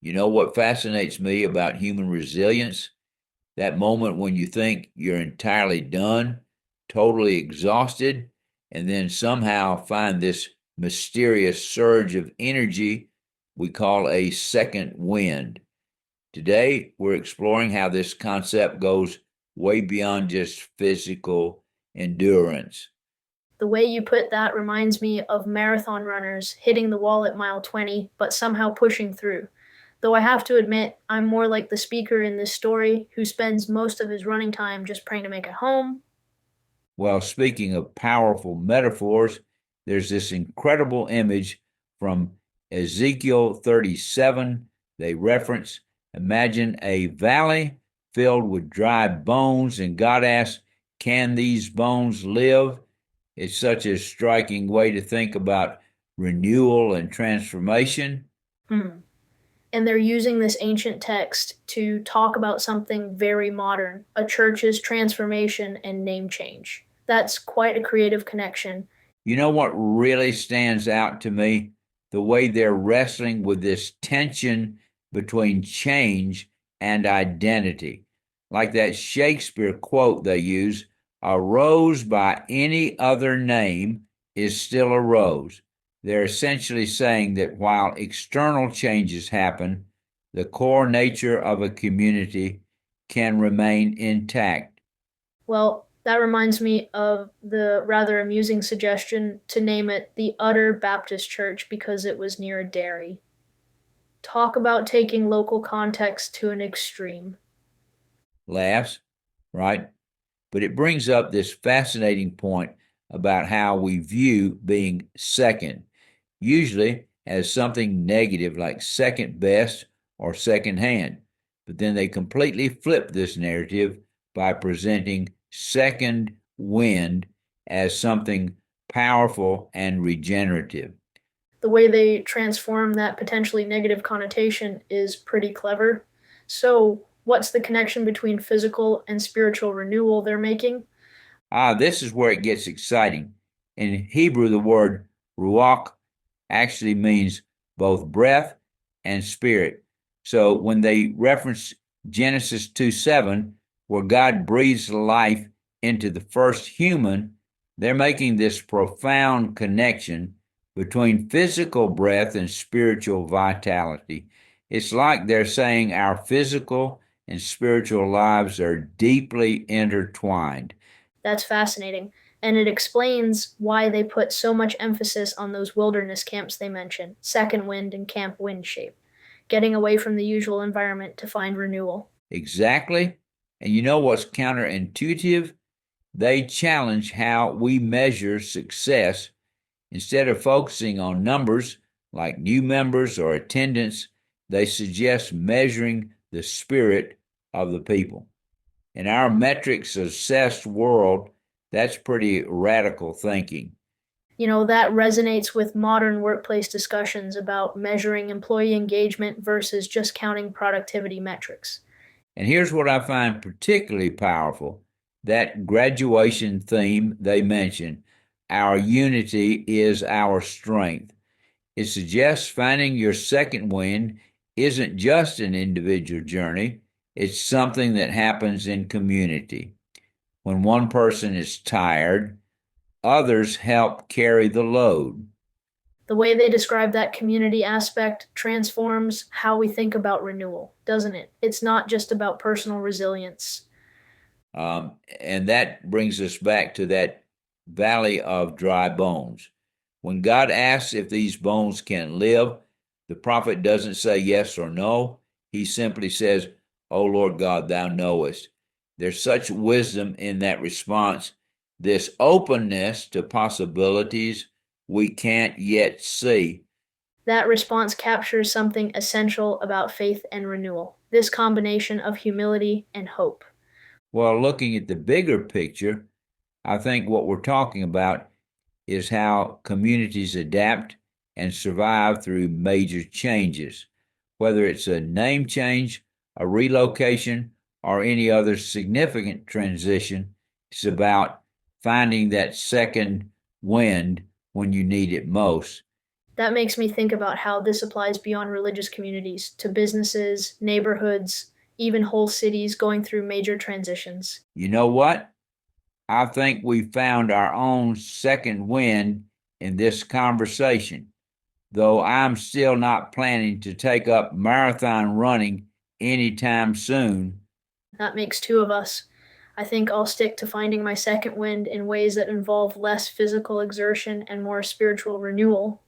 You know what fascinates me about human resilience? That moment when you think you're entirely done, totally exhausted, and then somehow find this mysterious surge of energy we call a second wind. Today, we're exploring how this concept goes way beyond just physical endurance. The way you put that reminds me of marathon runners hitting the wall at mile 20, but somehow pushing through. Though I have to admit, I'm more like the speaker in this story who spends most of his running time just praying to make it home. Well, speaking of powerful metaphors, there's this incredible image from Ezekiel 37 they reference. Imagine a valley filled with dry bones, and God asks, can these bones live? It's such a striking way to think about renewal and transformation. Hmm. And they're using this ancient text to talk about something very modern, a church's transformation and name change. That's quite a creative connection. You know what really stands out to me? The way they're wrestling with this tension between change and identity. Like that Shakespeare quote they use, a rose by any other name is still a rose. They're essentially saying that while external changes happen, the core nature of a community can remain intact. Well, that reminds me of the rather amusing suggestion to name it the Utter Baptist Church because it was near a dairy. Talk about taking local context to an extreme. Laughs, right? But it brings up this fascinating point about how we view being second, usually as something negative like second best or second hand. But then they completely flip this narrative by presenting second wind as something powerful and regenerative. The way they transform that potentially negative connotation is pretty clever. So, what's the connection between physical and spiritual renewal they're making? This is where it gets exciting. In Hebrew, the word ruach actually means both breath and spirit. So when they reference Genesis 2:7, where God breathes life into the first human, they're making this profound connection between physical breath and spiritual vitality. It's like they're saying our physical and spiritual lives are deeply intertwined. That's fascinating. And it explains why they put so much emphasis on those wilderness camps they mentioned, Second Wind and Camp Wind Shape, getting away from the usual environment to find renewal. Exactly. And you know what's counterintuitive? They challenge how we measure success. Instead of focusing on numbers like new members or attendance, they suggest measuring the spirit of the people. In our metrics obsessed world, that's pretty radical thinking. That resonates with modern workplace discussions about measuring employee engagement versus just counting productivity metrics. And here's what I find particularly powerful, that graduation theme they mention, our unity is our strength. It suggests finding your second wind isn't just an individual journey, it's something that happens in community. When one person is tired, others help carry the load. The way they describe that community aspect transforms how we think about renewal, doesn't it? It's not just about personal resilience. And that brings us back to that valley of dry bones. When God asks if these bones can live, the prophet doesn't say yes or no. He simply says, O Lord God, thou knowest. There's such wisdom in that response, this openness to possibilities we can't yet see. That response captures something essential about faith and renewal, this combination of humility and hope. Well, looking at the bigger picture, I think what we're talking about is how communities adapt and survive through major changes, whether it's a name change, a relocation, or any other significant transition. It's about finding that second wind when you need it most. That makes me think about how this applies beyond religious communities to businesses, neighborhoods, even whole cities going through major transitions. You know what? I think we found our own second wind in this conversation, though I'm still not planning to take up marathon running anytime soon. That makes two of us. I think I'll stick to finding my second wind in ways that involve less physical exertion and more spiritual renewal.